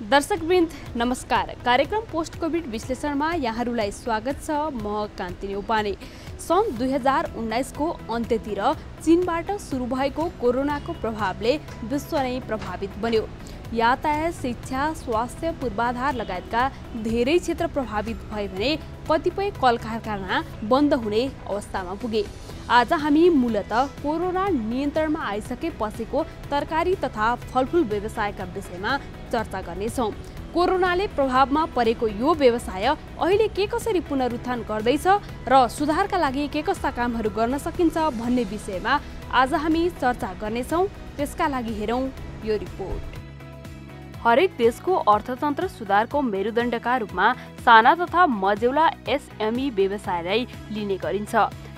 दर्शकवृन्द नमस्कार। कार्यक्रम post covid विश्लेषणमा यहाँहरूलाई स्वागत छ। म कान्ति न्यौपाने। सन् 2019 को अन्त्यतिर चीनबाट सुरु भएको कोरोनाको प्रभावले विश्व नै प्रभावित बन्यो। यातायात, शिक्षा, स्वास्थ्य, पूर्वाधार लगायतका धेरै क्षेत्र प्रभावित भए भने कतिपय कल कारखाना बन्द हुने अवस्थामा पुगे। आज हामी मूलतः कोरोना नियन्त्रणमा आइसकेपछिको तरकारी तथा फलफुल व्यवसायका विषयमा चर्चा गर्नेछौँ। कोरोनाले प्रभावमा परेको यो व्यवसाय अहिले के कसरी पुनरुत्थान गर्दैछ र सुधारका लागि के कस्ता कामहरू गर्न सकिन्छ भन्ने विषयमा आज हामी चर्चा गर्नेछौँ। त्यसका लागि हेरौँ यो रिपोर्ट। हरेक देशको अर्थतन्त्र सुधारको मेरुदण्डका रूपमा साना तथा मझौला एसएमई व्यवसायलाई लिने गरिन्छ।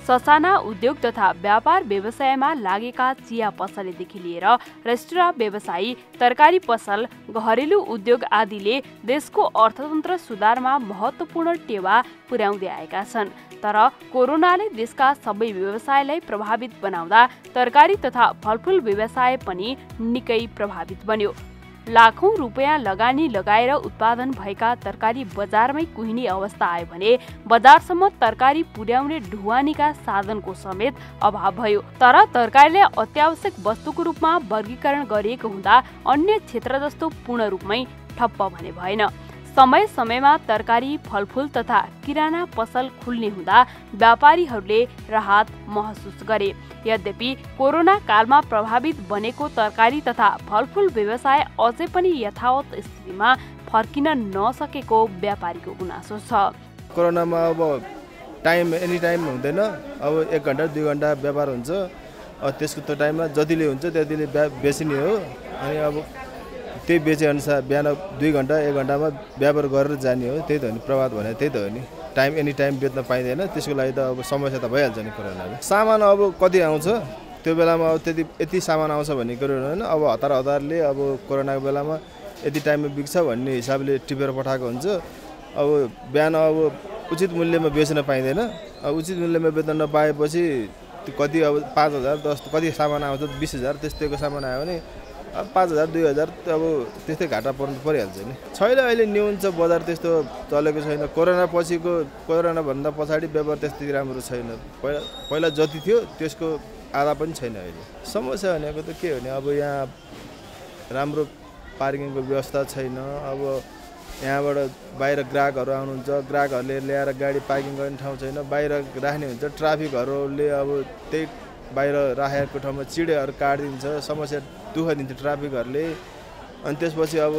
ससाना उद्योग तथा व्यापार व्यवसायमा लागेका चिया पसलदेखि लिएर रेस्टुरेन्ट व्यवसायी, तरकारी पसल, घरेलु उद्योग आदिले देशको अर्थतन्त्र सुधारमा महत्त्वपूर्ण टेवा पुर्याउँदै आएका छन्। तर कोरोनाले देशका सबै व्यवसायलाई प्रभावित बनाउँदा तरकारी तथा फलफुल व्यवसाय पनि निकै प्रभावित बन्यो। लाखौं रुपियाँ लगानी लगाएर उत्पादन भएका तरकारी बजारमै कुहिने अवस्था आयो भने बजारसम्म तरकारी पुर्याउने ढुवानीका साधनको समेत अभाव भयो। तर तरकारीले अत्यावश्यक वस्तुको रूपमा वर्गीकरण गरिएको हुँदा अन्य क्षेत्र जस्तो पूर्ण रूपमै ठप्प भने भएन। समय समयमा तरकारी, फलफुल तथा किराना पसल खुल्ने हुँदा व्यापारीहरूले राहत महसुस गरे। यद्यपि कोरोना कालमा प्रभावित बनेको तरकारी तथा फलफुल व्यवसाय अझै पनि यथावत स्थितिमा फर्किन नसकेको व्यापारीको गुनासो छ। कोरोनामा अब एनी टाइम हुँदैन। अब 1 घण्टा 2 घण्टा व्यापार हुन्छ। त्यसको त्यो टाइममा जतिले हुन्छ त्यतिले बेच्ने हो। अनि अब त्यही बेचेअनुसार बिहान 2 घण्टा 1 घण्टामा व्यापार गरेर जाने हो। त्यही त हो नि, प्रभाव भने त्यही त हो नि। एनी टाइम बेच्न पाइँदैन। त्यसको लागि त अब समस्या त भइहाल्छ नि कोरोनाले। सामान अब कति आउँछ त्यो बेलामा अब यति सामान आउँछ भन्ने कुरो होइन। अब हतारले अब कोरोनाको बेलामा यति टाइममा बिग्छ भन्ने हिसाबले टिपेर पठाएको हुन्छ। अब बिहान अब उचित मूल्यमा बेच्न पाइँदैन। अब उचित मूल्यमा बेच्न नपाएपछि कति अब 5,000 10 कति सामान आउँछ 20,000 त्यस्तैको सामान आयो भने 5,000 2,000 अब त्यस्तै घाटा पर्नु परिहाल्छ नि। छैन अहिले न्यून छ, बजार त्यस्तो चलेको छैन। कोरोना भन्दा पछाडि व्यापार त्यस्तै राम्रो छैन। पहिला जति थियो त्यसको आधा पनि छैन अहिले। समस्या भनेको त के भने अब यहाँ राम्रो पार्किङको व्यवस्था छैन। अब यहाँबाट बाहिर ग्राहकहरू आउनुहुन्छ, ग्राहकहरूले ल्याएर गाडी पार्किङ गर्ने ठाउँ छैन। बाहिर राख्ने हुन्छ, ट्राफिकहरूले अब त्यही बाहिर राखेको ठाउँमा चिडेहरू काटिदिन्छ। समस्या दुःख दिन्छ ट्राफिकहरूले। अनि त्यसपछि अब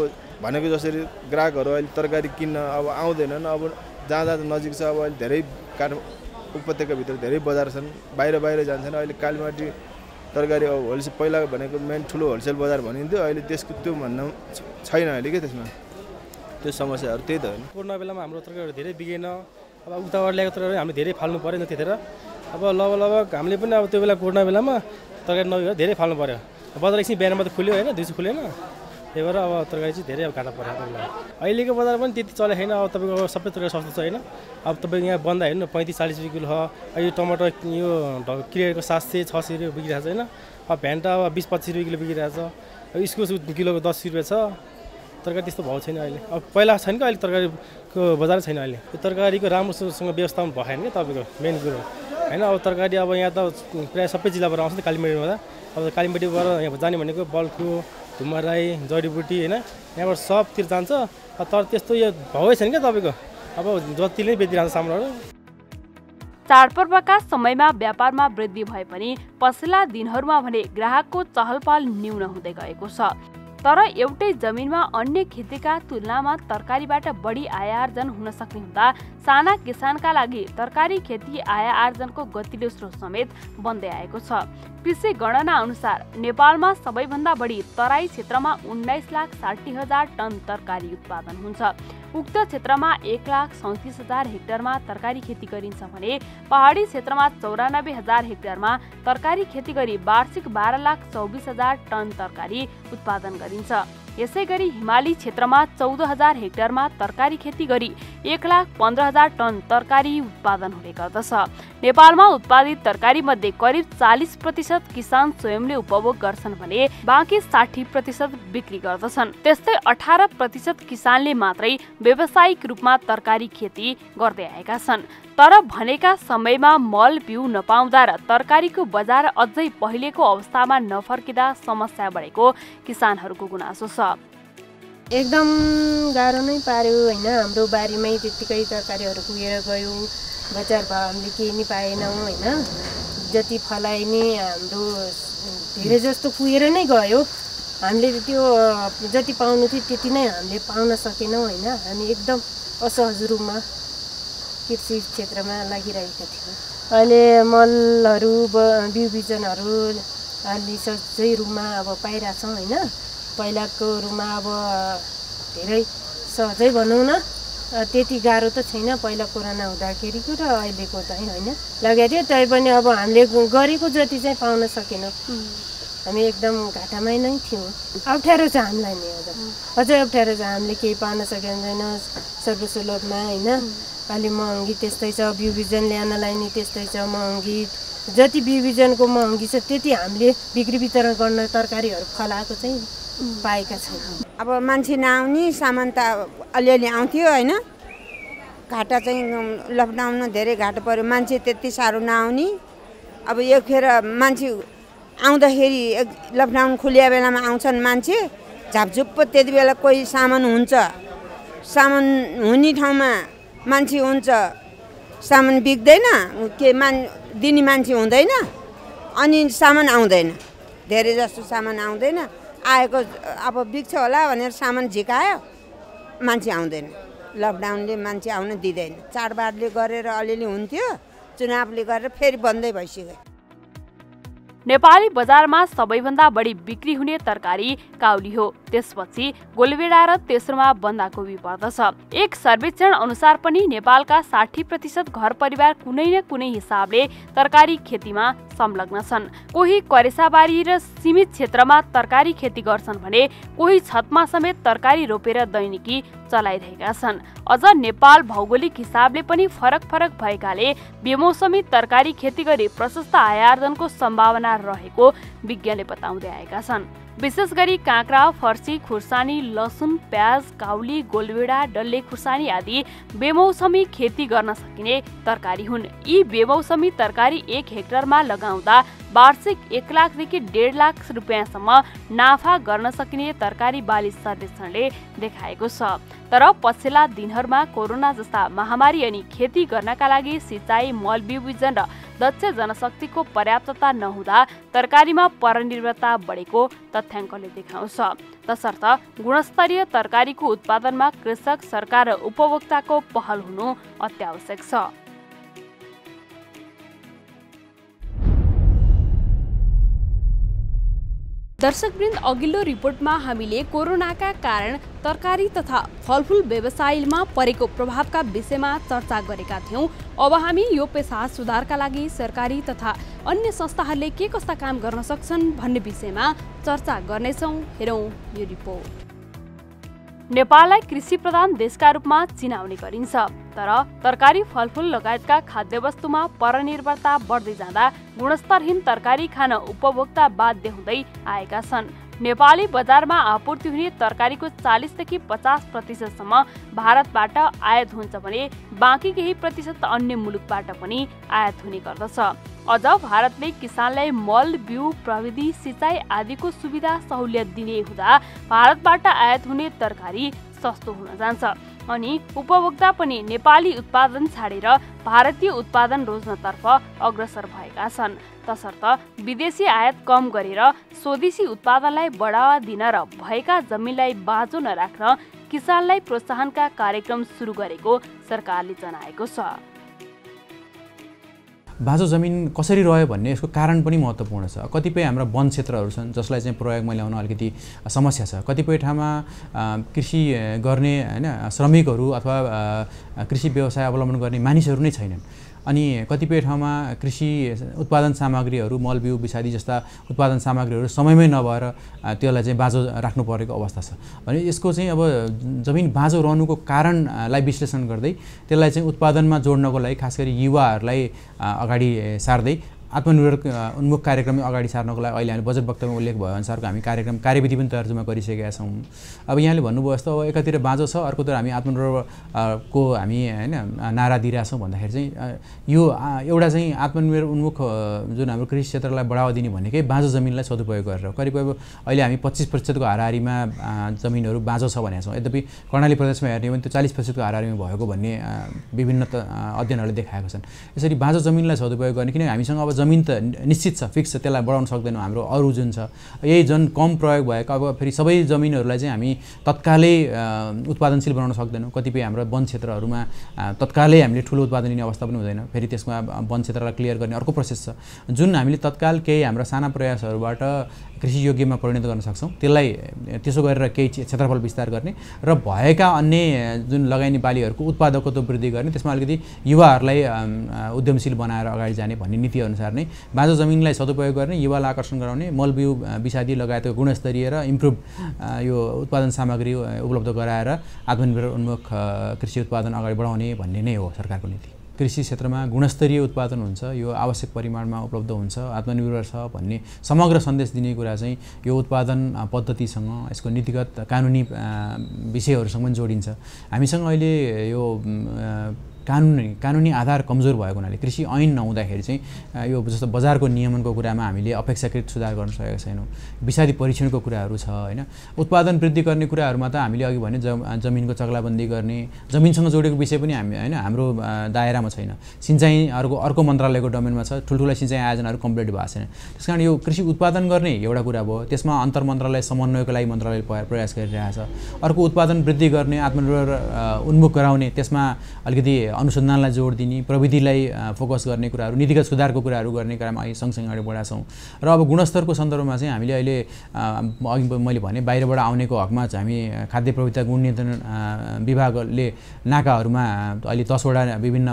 भनेको जसरी ग्राहकहरू अहिले तरकारी किन्न अब आउँदैनन्। अब जहाँ नजिक छ, अब अहिले धेरै उपत्यकाभित्र धेरै बजार छन्, बाहिर जान्छन्। अहिले कालीमाटी तरकारी अब होलसेल पहिला भनेको मेन ठुलो होलसेल बजार भनिन्थ्यो। अहिले त्यसको त्यो भन्न छैन अहिले के त्यसमा। त्यो समस्याहरू त्यही त हो नि। कोरोना बेलामा हाम्रो तरकारीहरू धेरै बिगेन। अब उताबाट ल्याएको तरकारी हामीले धेरै फाल्नु पऱ्यो नि त्यतिखेर। अब लगभग हामीले पनि अब त्यो बेला कोरोना बेलामा तरकारी नबिग्रेर धेरै फाल्नु पऱ्यो। बजार एकछिन बिहान मात्रै खुल्यो होइन, दिउँसो खुलेन। त्यही भएर अब तरकारी चाहिँ धेरै अब घाटा पऱ्यो। अहिलेको बजार पनि त्यति चलेको छैन। अब तपाईँको सबै तरकारी सस्तो छ होइन। अब तपाईँको यहाँ बन्दा हेर्नु 35-40 रुपियाँ किलो छ। यो टमाटर यो क्रियरको 700-600 रुपियाँ बिग्रिरहेको छ होइन। अब भेन्टा अब 20-25 रुपियाँ किलो बिग्रिरहेको छ। अब इस्कुस किलोको 10 रुपियाँ छ। तरकारी त्यस्तो भाउ छैन अहिले। अब पहिला छैन क्या अहिले तरकारीको बजार छैन अहिले। यो तरकारीको राम्रोसँग व्यवस्थापन भएन क्या तपाईँको मेन कुरो होइन। अब तरकारी अब यहाँ त प्रायः सबै जिल्लाबाट आउँछ नि कालीमाटीबाट। अब कालीमाटीबाट यहाँ जाने भनेको बल्खु, धुमराई, जडीबुटी होइन, यहाँबाट सबतिर जान्छ। तर त्यस्तो यो भावै छैन क्या तपाईँको। अब जतिले नै बेचिरहन्छ सामानहरू। चाडपर्वका समयमा व्यापारमा वृद्धि भए पनि पछिल्ला दिनहरूमा भने ग्राहकको चहलपहल न्यून हुँदै गएको छ। तर एउटै जमिनमा अन्य खेतीका तुलनामा तरकारीबाट बढी आय आर्जन हुन सक्ने हुँदा साना किसानका लागि तरकारी खेती आय आर्जनको गतिलो स्रोत समेत बन्दै आएको छ। कृषि गणना अनुसार नेपालमा सबैभन्दा बढी तराई क्षेत्रमा 19,60,000 टन तरकारी उत्पादन हुन्छ। उक्त क्षेत्रमा 1,37,000 हेक्टरमा तरकारी खेती गरिन्छ भने पहाडी क्षेत्रमा 94,000 हेक्टरमा तरकारी खेती गरी वार्षिक 12,24,000 टन तरकारी उत्पादन गरिन्छ। यसैगरी हिमाली क्षेत्रमा 14,000 हेक्टरमा तरकारी खेती गरी 1,15,000 टन तरकारी उत्पादन हुने गर्दछ। नेपालमा उत्पादित तरकारी मध्ये करिब 40% किसान स्वयंले उपभोग गर्छन् भने बाँकी 60% बिक्री गर्दछन्। त्यस्तै 18% किसानले मात्रै व्यावसायिक रूपमा तरकारी खेती गर्दै आएका छन्। तर भनेका समयमा मल बिउ नपाउँदा र तरकारीको बजार अझै पहिलेको अवस्थामा नफर्किँदा समस्या बढेको किसानहरूको गुनासो छ। एकदम गाह्रो नै पार्यो हैन। हाम्रो बारीमै त्यतिकै तरकारीहरू पुगेर गयो, बजार भाव हामीले केही नि पाएनौँ हैन। जति फलाइ नि हाम्रो धेरै जस्तो पुगेर नै गयो। हामीले त्यो जति पाउनु थियो त्यति नै हामीले पाउन सकेनौँ हैन। हामी एकदम असहज रूपमा कृषि क्षेत्रमा लागिरहेका थियौँ। अहिले मलहरू बिउ बिजनहरू अलि सजिलै रूपमा अब पाइरहेछौँ हैन। पहिलाको रूपमा अब धेरै सहजै भनौँ न, त्यति गाह्रो त छैन पहिला कोरोना हुँदाखेरिको र अहिलेको चाहिँ होइन। लगेको थियो तैपनि अब हामीले गरेको जति चाहिँ पाउन सकेनौँ। हामी एकदम घाटामै नै थियौँ। अप्ठ्यारो छ हामीलाई नि अझै अप्ठ्यारो छ। हामीले केही पाउन सकिँदैन सर्वसुलभमा होइन। अलि महँगी त्यस्तै छ, बिउ बिजन ल्याउनलाई नि त्यस्तै छ महँगी। जति बिउ बिजनको महँगी छ त्यति हामीले बिक्री वितरण गर्न तरकारीहरू फलाएको चाहिँ पाएका छैनौँ। अब मान्छे नआउने सामान त अलिअलि आउँथ्यो होइन। घाटा चाहिँ लकडाउनमा धेरै घाटा पऱ्यो, मान्छे त्यति साह्रो नआउने। अब यो खेर मान्छे आउँदाखेरि लकडाउन खुलिया बेलामा आउँछन् मान्छे झापझुप्प, त्यति बेला कोही सामान हुन्छ, सामान हुने ठाउँमा मान्छे हुन्छ, सामान बिक्दैन, के दिने मान्छे हुँदैन, अनि सामान आउँदैन, धेरै जस्तो सामान आउँदैन। आएको अब बिक्छ होला भनेर सामान झिकायो, मान्छे आउँदैन। लकडाउनले मान्छे आउन दिँदैन। चाडबाडले गरेर अलिअलि हुन्थ्यो, चुनावले गरेर फेरि बन्दै भइसक्यो। नेपाली बजारमा सबैभन्दा बढी बिक्री हुने तरकारी काउली हो, त्यसपछि गोलभेडा र तेस्रोमा बन्दाकोपी पर्दछ। एक सर्वेक्षण अनुसार पनि नेपालका 60% घर परिवार कुनै न कुनै हिसाबले तरकारी खेतीमा संलग्न छन्। कोही करेसाबारी र सीमित क्षेत्रमा तरकारी खेती गर्छन् भने कोही छतमा समेत तरकारी रोपेर दैनिकी चलाइरहेका छन्। अझ नेपाल भौगोलिक हिसाबले पनि फरक भएकाले बेमौसमी तरकारी खेती गरी प्रशस्त आयार्जनको सम्भावना रहेको विज्ञले बताउँदै आएका छन्। विशेष गरी काँक्रा, फर्सी, खुर्सानी, लसुन, प्याज, काउली, गोलभेडा, डल्ले खुर्सानी आदि बेमौसमी खेती गर्न सकिने तरकारी हुन्। यी बेमौसमी तरकारी 1 हेक्टरमा लगाउँदा वार्षिक 1 लाखदेखि 1.5 लाख रुपियाँसम्म नाफा गर्न सकिने तरकारी बाली सर्वेक्षणले देखाएको छ। तर पछिल्ला दिनहरूमा कोरोना जस्ता महामारी अनि खेती गर्नका लागि सिँचाइ, मल बिउ बिजन र दक्ष जनशक्तिको पर्याप्तता नहुँदा तरकारीमा परनिर्भरता बढेको तथ्याङ्कले देखाउँछ। तसर्थ गुणस्तरीय तरकारीको उत्पादनमा कृषक, सरकार र उपभोक्ताको पहल हुनु अत्यावश्यक छ। दर्शकवृन्द, अघिल्लो रिपोर्टमा हामीले कोरोनाका कारण तरकारी तथा फलफुल व्यवसायमा परेको प्रभावका विषयमा चर्चा गरेका थियौँ। अब हामी यो पेशा सुधारका लागि सरकारी तथा अन्य संस्थाहरूले के कस्ता काम गर्न सक्छन् भन्ने विषयमा चर्चा गर्नेछौँ। हेरौँ यो रिपोर्ट। नेपाललाई कृषि प्रधान देशका रूपमा चिनाउने गरिन्छ, तर तरकारी, फलफुल लगायतका खाद्यवस्तुमा परनिर्भरता बढ्दै जाँदा गुणस्तरहीन तरकारी खान उपभोक्ता बाध्य हुँदै आएका छन्। नेपाली बजारमा आपूर्ति हुने तरकारीको 40देखि 50% भारतबाट आयात हुन्छ भने बाँकी केही प्रतिशत अन्य मुलुकबाट पनि आयात हुने गर्दछ। अझ भारतले किसानलाई मल, बिउ, प्रविधि, सिँचाइ आदिको सुविधा सहुलियत दिने हुँदा भारतबाट आयात हुने तरकारी सस्तो हुन जान्छ अनि उपभोक्ता पनि नेपाली उत्पादन छाडेर भारतीय उत्पादन रोज्नतर्फ अग्रसर भएका छन्। तसर्थ विदेशी आयात कम गरेर स्वदेशी उत्पादनलाई बढावा दिन र भएका जमिनलाई बाँझो नराख्न किसानलाई प्रोत्साहनका कार्यक्रम सुरु गरेको सरकारले जनाएको छ। बाँझो जमिन कसरी रह्यो भन्ने यसको कारण पनि महत्त्वपूर्ण छ। कतिपय हाम्रा वन क्षेत्रहरू छन् जसलाई चाहिँ प्रयोगमा ल्याउन अलिकति समस्या छ। कतिपय ठाउँमा कृषि गर्ने हैन श्रमिकहरू अथवा कृषि व्यवसाय अवलम्बन गर्ने मानिसहरू नै छैनन्। अनि कतिपय ठाउँमा कृषि उत्पादन सामग्रीहरू मल बिउ विषादी जस्ता उत्पादन सामग्रीहरू समयमै नभएर त्यसलाई चाहिँ बाँझो राख्नु परेको अवस्था छ भने यसको चाहिँ अब जमिन बाँझो रहनुको कारणलाई विश्लेषण गर्दै त्यसलाई चाहिँ उत्पादनमा जोड्नको लागि खास गरी युवाहरूलाई अगाडि सार्दै आत्मनिर्भर उन्मुख कार्यक्रम अगाडि सार्नको लागि अहिले हामी बजेट वक्तव्यमा उल्लेख भएअनुसारको हामी कार्यविधि पनि तर्जुमा गरिसकेका छौँ। अब यहाँले भन्नुभयो जस्तो अब एकातिर बाँझो छ अर्कोतिर हामी आत्मनिर्भर को हामी होइन नारा दिइरहेछौँ भन्दाखेरि चाहिँ यो एउटा चाहिँ आत्मनिर्भर उन्मुख जुन हाम्रो कृषि क्षेत्रलाई बढावा दिने भनेकै बाँझो जमिनलाई सदुपयोग गरेर करिब अहिले हामी 25% को हाराहारीमा जमिनहरू बाँझो छ भनेका छौँ। यद्यपि कर्णाली प्रदेशमा हेर्ने भने त्यो 40% को हाराहारीमा भएको भन्ने विभिन्न अध्ययनहरूले देखाएको छन्। यसरी बाँझो जमिनलाई सदुपयोग गर्ने किनकि हामीसँग अब जमिन त निश्चित छ फिक्स छ त्यसलाई बढाउन सक्दैनौँ। हाम्रो अरू जुन छ यही जुन कम प्रयोग भएको अब फेरि सबै जमिनहरूलाई चाहिँ हामी तत्कालै उत्पादनशील बनाउन सक्दैनौँ। कतिपय हाम्रो वन क्षेत्रहरूमा तत्कालै हामीले ठुलो उत्पादन लिने अवस्था पनि हुँदैन। फेरि त्यसमा वन क्षेत्रलाई क्लियर गर्ने अर्को प्रोसेस छ जुन हामीले तत्काल केही हाम्रा साना प्रयासहरूबाट कृषि योग्यमा परिणत गर्न सक्छौँ। त्यसलाई त्यसो गरेर केही क्षेत्रफल विस्तार गर्ने र भएका अन्य जुन लगाइने बालीहरूको उत्पादकत्व वृद्धि गर्ने त्यसमा अलिकति युवाहरूलाई उद्यमशील बनाएर अगाडि जाने भन्ने नीति अनुसार नै बाँझो जमिनलाई सदुपयोग गर्ने युवालाई आकर्षण गराउने मल बिउ विषादी लगायतको गुणस्तरीय र इम्प्रुभ यो उत्पादन सामग्री उपलब्ध गराएर आत्मनिर्भर उन्मुख कृषि उत्पादन अगाडि बढाउने भन्ने नै हो सरकारको नीति। कृषि क्षेत्रमा गुणस्तरीय उत्पादन हुन्छ यो आवश्यक परिमाणमा उपलब्ध हुन्छ आत्मनिर्भर छ भन्ने समग्र सन्देश दिने कुरा चाहिँ यो उत्पादन पद्धतिसँग यसको नीतिगत कानुनी विषयहरूसँग पनि जोडिन्छ। हामीसँग अहिले यो कानुनी आधार कमजोर भएको हुनाले कृषि ऐन नहुँदाखेरि चाहिँ यो जस्तो बजारको नियमनको कुरामा हामीले अपेक्षाकृत सुधार गर्न सकेका छैनौँ। विषादी परीक्षणको कुराहरू छ होइन उत्पादन वृद्धि गर्ने कुराहरूमा त हामीले अघि भने जमिनको चक्लाबन्दी गर्ने जमिनसँग जोडेको विषय पनि हामी होइन हाम्रो दायरामा छैन। सिँचाइ अर्को मन्त्रालयको डोमेनमा छ। ठुल्ठुला सिँचाइ आयोजनाहरू कम्प्लिट भएको छैन। त्यस कारण यो कृषि उत्पादन गर्ने एउटा कुरा भयो त्यसमा अन्तर मन्त्रालय समन्वयको लागि मन्त्रालयले प्रयास गरिरहेछ। अर्को उत्पादन वृद्धि गर्ने आत्मनिर्भर उन्मुख गराउने त्यसमा अलिकति अनुसन्धानलाई जोड दिने प्रविधिलाई फोकस गर्ने कुराहरू नीतिगत सुधारको कुराहरू गर्ने कुरामा अहिले सँगसँगै अगाडि बढाएका छौँ। र अब गुणस्तरको सन्दर्भमा चाहिँ हामीले अहिले अघि मैले भने बाहिरबाट आउनेको हकमा चाहिँ हामी खाद्य प्रविधि गुण नियन्त्रण विभागले नाकाहरूमा अहिले 10वटा विभिन्न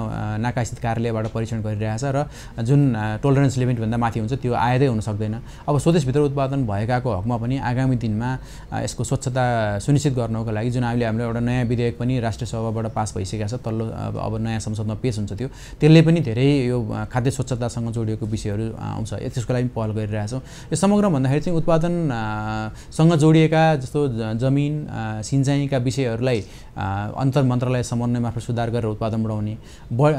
नाकास्थित कार्यालयबाट परीक्षण गरिरहेछ र जुन टोलरेन्स लिमिटभन्दा माथि हुन्छ त्यो आयातै हुन सक्दैन। अब स्वदेशभित्र उत्पादन भएकाको हकमा पनि आगामी दिनमा यसको स्वच्छता सुनिश्चित गर्नको लागि जुन हामीले हाम्रो एउटा नयाँ विधेयक पनि राष्ट्रिय सभाबाट पास भइसकेको छ तल्लो अब नयाँ संसदमा पेश हुन्छ त्यसले पनि धेरै यो खाद्य स्वच्छतासँग जोडिएको विषयहरू आउँछ त्यसको लागि पहल गरिरहेछौँ। यो समग्र भन्दाखेरि चाहिँ उत्पादनसँग जोडिएका जस्तो जमिन सिँचाइका विषयहरूलाई अन्तर मन्त्रालय समन्वय मार्फत सुधार गरेर उत्पादन बढाउने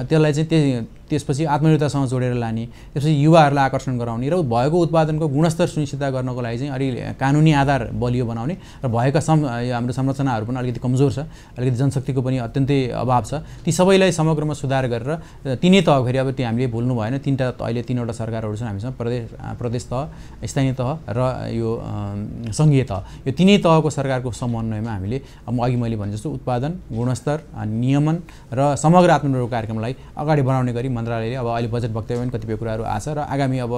त्यसलाई चाहिँ त्यसपछि आत्मनिर्भरतासँग जोडेर लाने त्यसपछि युवाहरूलाई आकर्षण गराउने र भएको उत्पादनको गुणस्तर सुनिश्चित गर्नको लागि चाहिँ अलि कानुनी आधार बलियो बनाउने र भएका हाम्रो संरचनाहरू पनि अलिकति कमजोर छ अलिकति जनशक्तिको पनि अत्यन्तै अभाव छ ती सबैलाई समग्रमा सुधार गरेर तिनै तह फेरि अब त्यो हामीले भुल्नु भएन अहिले 3वटा सरकारहरू छन् हामीसँग प्रदेश तह स्थानीय तह र यो सङ्घीय तह यो तिनै तहको सरकारको समन्वयमा हामीले अघि मैले भने जस्तो उत्पादन गुणस्तर नियमन र समग्र आत्मनिर्भर कार्यक्रमलाई अगाडि बढाउने गरी मन्त्रालयले अब अहिले बजेट वक्तव्य पनि कतिपय कुराहरू आछ र आगामी अब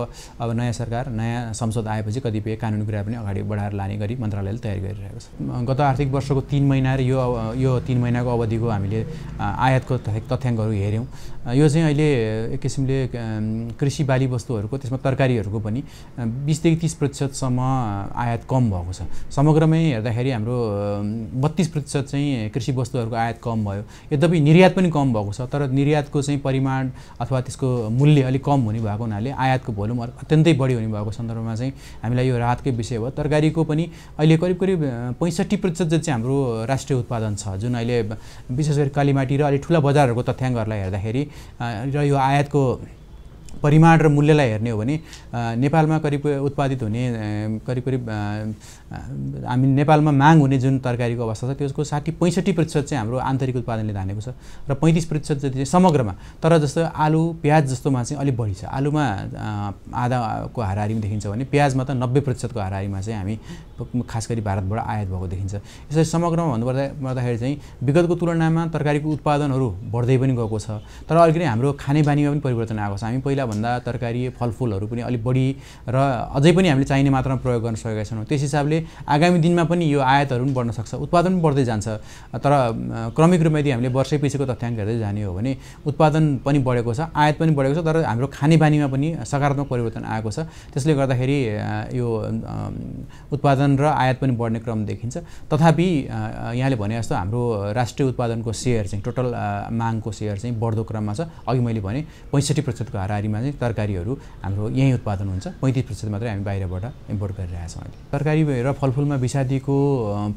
नयाँ सरकार नयाँ संसद आएपछि कतिपय कानुनी कुरा पनि अगाडि बढाएर लाने गरी मन्त्रालयले तयारी गरिरहेको छ। गत आर्थिक वर्षको 3 महिना र यो 3 महिनाको अवधिको हामीले आयातको तथ्याङ्कहरू हेऱ्यौँ। यो चाहिँ अहिले एक किसिमले कृषि बाली वस्तुहरूको त्यसमा तरकारीहरूको पनि 20-30% आयात कम भएको छ। समग्रमै हेर्दाखेरि हाम्रो 32% चाहिँ कृषि वस्तुहरूको आयात कम भयो। यद्यपि निर्यात पनि कम भएको छ तर निर्यातको चाहिँ परिमाण अथवा त्यसको मूल्य अलिक कम हुने भएको हुनाले आयातको भोल्युम अत्यन्तै बढी हुने भएको सन्दर्भमा चाहिँ हामीलाई यो राहतकै विषय भयो। तरकारीको पनि अहिले करिब 65% चाहिँ हाम्रो राष्ट्रिय उत्पादन छ जुन अहिले विशेष गरी कालीमाटी र अलि ठुला बजारहरूको तथ्याङ्कहरूलाई हेर्दाखेरि र यो आयातको परिमाण र मूल्यलाई हेर्ने हो भने नेपालमा करिब उत्पादित हुने करिब हामी नेपालमा माग हुने जुन तरकारीको अवस्था छ त्यसको 60-65% चाहिँ हाम्रो आन्तरिक उत्पादनले धानेको छ र 35% जति चाहिँ समग्रमा। तर जस्तो आलु प्याज जस्तोमा चाहिँ अलिक बढी छ। आलुमा आधाको हाराहारीमा देखिन्छ भने प्याजमा त 90% को हाराहारीमा चाहिँ हामी खास गरी भारतबाट आयात भएको देखिन्छ। यसरी समग्रमा भन्नुपर्दाखेरि चाहिँ विगतको तुलनामा तरकारीको उत्पादनहरू बढ्दै पनि गएको छ तर अलिकति हाम्रो खाने बानीमा पनि परिवर्तन आएको छ। हामी पहिला भन्दा तरकारी फलफुलहरू पनि अलिक बढी र अझै पनि हामीले चाहिने मात्रामा प्रयोग गर्न सकेका छैनौँ। त्यस हिसाबले आगामी दिनमा पनि यो आयातहरू पनि बढ्न सक्छ, उत्पादन पनि बढ्दै जान्छ। तर क्रमिक रूपमा यदि हामीले वर्षै पछिको तथ्याङ्क हेर्दै जाने हो भने उत्पादन पनि बढेको छ, आयात पनि बढेको छ, तर हाम्रो खानेबानीमा पनि सकारात्मक परिवर्तन आएको छ। त्यसले गर्दाखेरि यो उत्पादन र आयात पनि बढ्ने क्रम देखिन्छ। तथापि यहाँले भने जस्तो हाम्रो राष्ट्रिय उत्पादनको सेयर चाहिँ टोटल मागको सेयर चाहिँ बढ्दो क्रममा छ। अघि मैले भने 65% को हाराहारीमा चाहिँ तरकारीहरू हाम्रो यहीँ उत्पादन हुन्छ, 35% मात्रै हामी बाहिरबाट इम्पोर्ट गरिरहेका छौँ। तरकारी र फलफुलमा विषादीको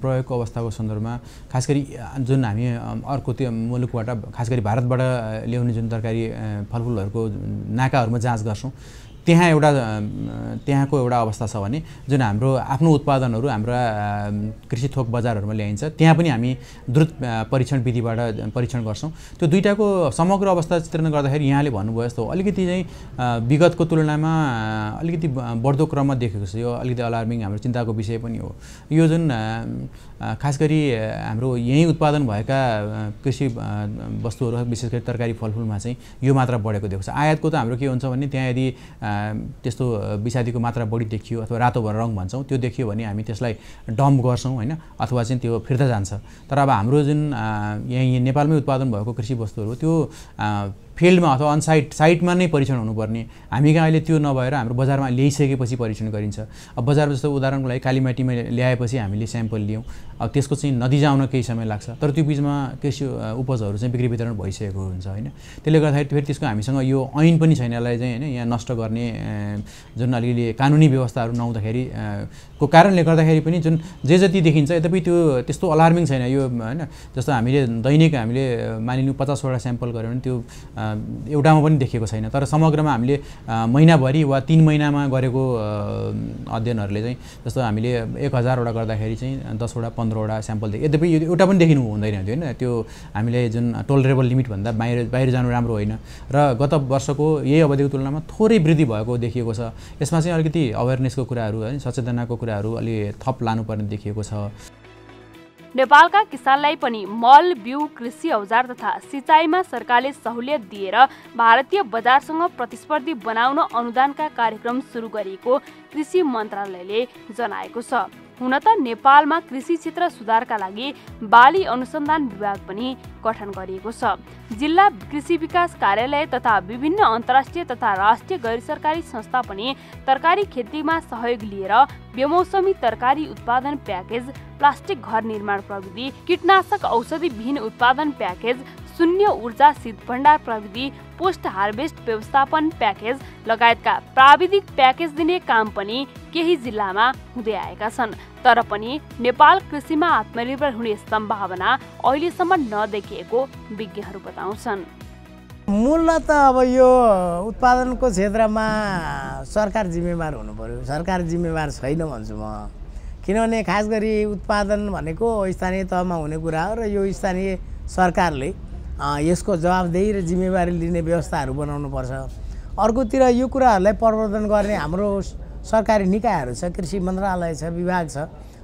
प्रयोगको अवस्थाको सन्दर्भमा खास गरी जुन हामी अर्को त्यो मुलुकबाट खास गरी भारतबाट ल्याउने जुन तरकारी फलफुलहरूको नाकाहरूमा जाँच गर्छौँ, त्यहाँको एउटा अवस्था छ भने जुन हाम्रो आफ्नो उत्पादनहरू हाम्रा कृषि थोक बजारहरूमा ल्याइन्छ त्यहाँ पनि हामी द्रुत परीक्षण विधिबाट परीक्षण गर्छौँ। त्यो दुईटाको समग्र अवस्था चित्रण गर्दाखेरि यहाँले भन्नुभयो जस्तो अलिकति चाहिँ विगतको तुलनामा अलिकति बढ्दो क्रममा देखेको छ। यो अलिकति अलार्मिङ हाम्रो चिन्ताको विषय पनि हो। यो जुन खास गरी हाम्रो यहीँ उत्पादन भएका कृषि वस्तुहरू विशेष गरी तरकारी फलफुलमा चाहिँ यो मात्रा बढेको देख्छ। आयातको त हाम्रो के हुन्छ भने त्यहाँ यदि त्यस्तो विषादीको मात्रा बढी देखियो अथवा रातो रङ भन्छौँ त्यो देखियो भने हामी त्यसलाई डम्प गर्छौँ होइन, अथवा चाहिँ त्यो फिर्ता जान्छ। तर अब हाम्रो जुन यहीँ नेपालमै उत्पादन भएको कृषि वस्तुहरू त्यो फिल्डमा अथवा साइटमा नै परीक्षण हुनुपर्ने, हामी कहाँ अहिले त्यो नभएर हाम्रो बजारमा ल्याइसकेपछि परीक्षण गरिन्छ। अब बजारमा जस्तो उदाहरणको लागि कालीमाटीमा ल्याएपछि हामीले स्याम्पल लियौँ, अब त्यसको चाहिँ नतिजा आउन केही समय लाग्छ, तर त्यो बिचमा कृषि उपजहरू चाहिँ बिक्री वितरण भइसकेको हुन्छ होइन। त्यसले गर्दाखेरि फेरि त्यसको हामीसँग यो ऐन पनि छैन यसलाई चाहिँ होइन यहाँ नष्ट गर्ने जुन अलिअलि कानुनी व्यवस्थाहरू नहुँदाखेरि को कारणले गर्दाखेरि पनि जुन जे जति देखिन्छ यद्यपि त्यो त्यस्तो अलार्मिङ छैन यो होइन। जस्तो हामीले दैनिक हामीले मानिलिउँ 50वटा स्याम्पल गऱ्यो भने त्यो एउटामा पनि देखिएको छैन। तर समग्रमा हामीले महिनाभरि वा 3 महिनामा गरेको अध्ययनहरूले चाहिँ जस्तो हामीले 1000वटा गर्दाखेरि चाहिँ 10वटा 15वटा स्याम्पल देखियो। यद्यपि एउटा पनि देखिनु हुँदैन थियो होइन, त्यो हामीले जुन टोलरेबल लिमिटभन्दा बाहिर जानु राम्रो होइन र गत वर्षको यही अवधिको तुलनामा थोरै वृद्धि भएको देखिएको छ। यसमा चाहिँ अलिकति अवेरनेसको कुराहरू है सचेतनाको कुराहरू अलि थप लानुपर्ने देखिएको छ। नेपालका किसानलाई पनि मल, बिउ, कृषि औजार तथा सिँचाइमा सरकारले सहुलियत दिएर भारतीय बजारसँग प्रतिस्पर्धी बनाउन अनुदानका कार्यक्रम सुरु गरिएको कृषि मन्त्रालयले जनाएको छ। हुन त नेपालमा कृषि क्षेत्र सुधारका लागि बाली अनुसन्धान विभाग पनि गठन गरिएको छ। जिल्ला कृषि विकास कार्यालय तथा विभिन्न अन्तर्राष्ट्रिय तथा राष्ट्रिय गैर सरकारी संस्था पनि तरकारी खेतीमा सहयोग लिएर बेमौसमी तरकारी उत्पादन प्याकेज, प्लास्टिक घर निर्माण प्रविधि, कीटनाशक औषधि विहीन उत्पादन प्याकेज, शून्य ऊर्जा शीत भण्डार प्रविधि, पोस्ट हार्वेस्ट व्यवस्थापन प्याकेज लगायतका प्राविधिक प्याकेज दिने काम पनि केही जिल्लामा हुँदै आएका छन्। तर पनि नेपाल कृषिमा आत्मनिर्भर हुने सम्भावना अहिलेसम्म नदेखिएको विज्ञहरू बताउँछन्। मूलत अब यो उत्पादनको क्षेत्रमा सरकार जिम्मेवार हुनु पर्यो। सरकार जिम्मेवार छैन भन्छु म, किनभने खास गरी उत्पादन भनेको स्थानीय तहमा हुने कुरा हो र यो स्थानीय सरकारले यसको जवाबदेही र जिम्मेवारी लिने व्यवस्थाहरू बनाउनुपर्छ। अर्कोतिर यो कुराहरूलाई प्रवर्धन गर्ने हाम्रो सरकारी निकायहरू छ, कृषि मन्त्रालय छ, विभाग छ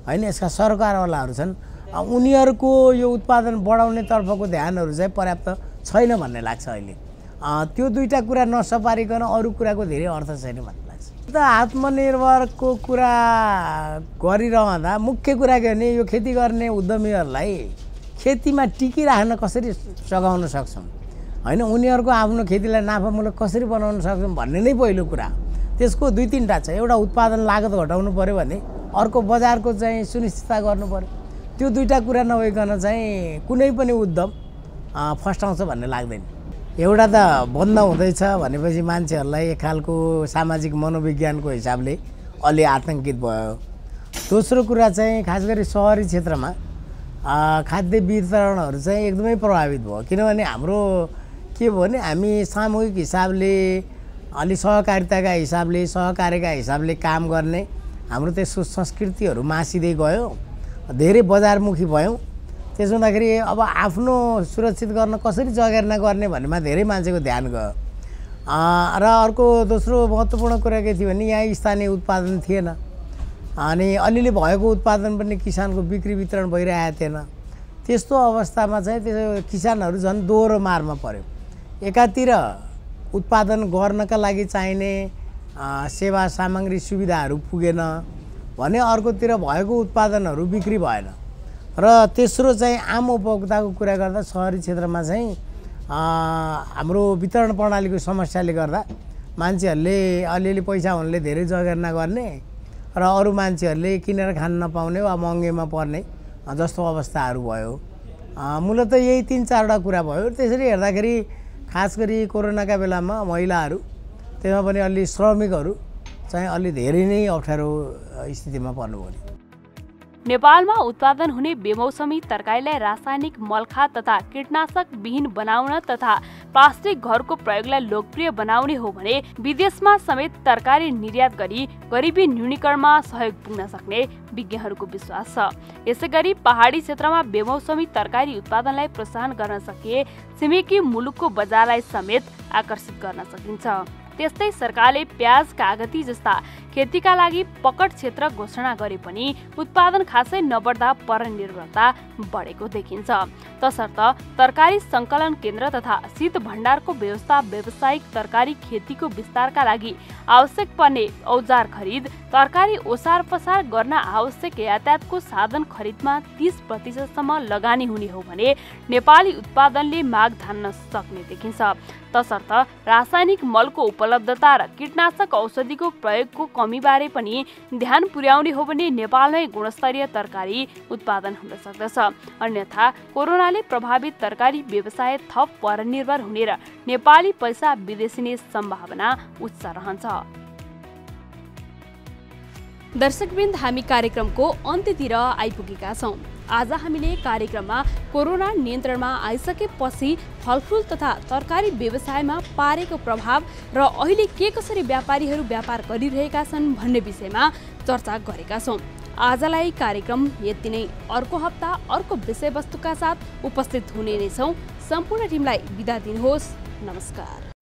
होइन, यसका सरकारवालाहरू छन्। उनीहरूको यो उत्पादन बढाउने तर्फको ध्यानहरू चाहिँ पर्याप्त छैन भन्ने लाग्छ अहिले। त्यो दुईटा कुरा नसपारिकन अरू कुराको धेरै अर्थ छैन भन्ने लाग्छ। त आत्मनिर्भरको कुरा गरिरहँदा मुख्य कुरा के भने यो खेती गर्ने उद्यमीहरूलाई खेतीमा टिकिराख्न कसरी सघाउन सक्छौँ होइन, उनीहरूको आफ्नो खेतीलाई नाफामूलक कसरी बनाउन सक्छौँ भन्ने नै पहिलो कुरा। त्यसको 2-3टा छ। एउटा उत्पादन लागत घटाउनु पऱ्यो भने अर्को बजारको चाहिँ सुनिश्चितता गर्नु पऱ्यो। त्यो दुईटा कुरा नभइकन चाहिँ कुनै पनि उद्यम फस्टाउँछ भन्ने लाग्दैन। एउटा त बन्द हुँदैछ भनेपछि मान्छेहरूलाई एक खालको सामाजिक मनोविज्ञानको हिसाबले अलि आतंकित भयो। दोस्रो कुरा चाहिँ खास गरी सहरी क्षेत्रमा खाद्य वितरणहरू चाहिँ एकदमै प्रभावित भयो, किनभने हाम्रो के भयो भने हामी सामूहिक हिसाबले अलि सहकारिताका हिसाबले सहकार्यका हिसाबले काम गर्ने हाम्रो त्यसको संस्कृतिहरू मासिँदै गयो, धेरै बजारमुखी भयौँ। त्यसो हुँदाखेरि अब आफ्नो सुरक्षित गर्न कसरी जगेर्ना गर्ने भन्नेमा धेरै मान्छेको ध्यान गयो। र अर्को दोस्रो महत्त्वपूर्ण कुरा के थियो भने यहाँ स्थानीय उत्पादन थिएन अनि अलिअलि भएको उत्पादन पनि किसानको बिक्री वितरण भइरहेको थिएन। त्यस्तो अवस्थामा चाहिँ त्यो किसानहरू झन् दोहोरो मारमा पर्यो। एकातिर उत्पादन गर्नका लागि चाहिने सेवा सामग्री सुविधाहरू पुगेन भने अर्कोतिर भएको उत्पादनहरू बिक्री भएन। र तेस्रो चाहिँ आम उपभोक्ताको कुरा गर्दा सहरी क्षेत्रमा चाहिँ हाम्रो वितरण प्रणालीको समस्याले गर्दा मान्छेहरूले अलिअलि पैसा हुनेले धेरै जगेर्ना गर्ने र अरू मान्छेहरूले किनेर खान नपाउने वा महँगीमा पर्ने जस्तो अवस्थाहरू भयो। मूलत यही 3-4वटा कुरा भयो। त्यसरी हेर्दाखेरि खास गरी कोरोनाका बेलामा महिलाहरू त्यसमा पनि अलि श्रमिकहरू चाहिँ अलि धेरै नै अप्ठ्यारो स्थितिमा पर्नुभयो। नेपालमा उत्पादन हुने बेमौसमी तरकारीलाई रासायनिक मलखाद तथा कीटनाशक विहीन बनाउन तथा प्लास्टिक घरको प्रयोगलाई लोकप्रिय बनाउने हो भने विदेशमा समेत तरकारी निर्यात गरी गरिबी न्यूनीकरणमा सहयोग पुग्न सक्ने विज्ञहरूको विश्वास छ। यसैगरी पहाडी क्षेत्रमा बेमौसमी तरकारी उत्पादनलाई प्रोत्साहन गर्न सकिए छिमेकी मुलुकको बजारलाई समेत आकर्षित गर्न सकिन्छ। त्यस्तै सरकारले प्याज, कागती जस्ता खेतीका लागि पकड क्षेत्र घोषणा गरे पनि उत्पादन खासै नबढ्दा परनिर्भरता बढेको देखिन्छ। तसर्थ तरकारी सङ्कलन केन्द्र तथा शीत भण्डारको व्यवस्था, व्यावसायिक तरकारी खेतीको विस्तारका लागि आवश्यक पर्ने औजार खरिद, तरकारी ओसार पसार गर्न आवश्यक यातायातको साधन खरिदमा 30% लगानी हुने हो भने नेपाली उत्पादनले माग धान्न सक्ने देखिन्छ। तसर्थ रासायनिक मलको उपलब्धता र कीटनाशक औषधिको प्रयोगको कमीबारे पनि ध्यान पुर्याउने हो भने नेपालमै गुणस्तरीय तरकारी उत्पादन हुन सक्दछ। अन्यथा कोरोनाले प्रभावित तरकारी व्यवसाय थप परनिर्भर हुने र नेपाली पैसा विदेशिने सम्भावना उच्च रहन्छ। दर्शकवृन्द, हामी कार्यक्रमको अन्त्यतिर आइपुगेका छौँ। आज हामीले कार्यक्रममा कोरोना नियन्त्रणमा आइसकेपछि फलफुल तथा तरकारी व्यवसायमा पारेको प्रभाव र अहिले के कसरी व्यापारीहरू व्यापार गरिरहेका छन् भन्ने विषयमा चर्चा गरेका छौँ। आजलाई कार्यक्रम यति नै। अर्को हप्ता अर्को विषयवस्तुका साथ उपस्थित हुने नै छौँ। सम्पूर्ण टिमलाई बिदा दिनुहोस्। नमस्कार।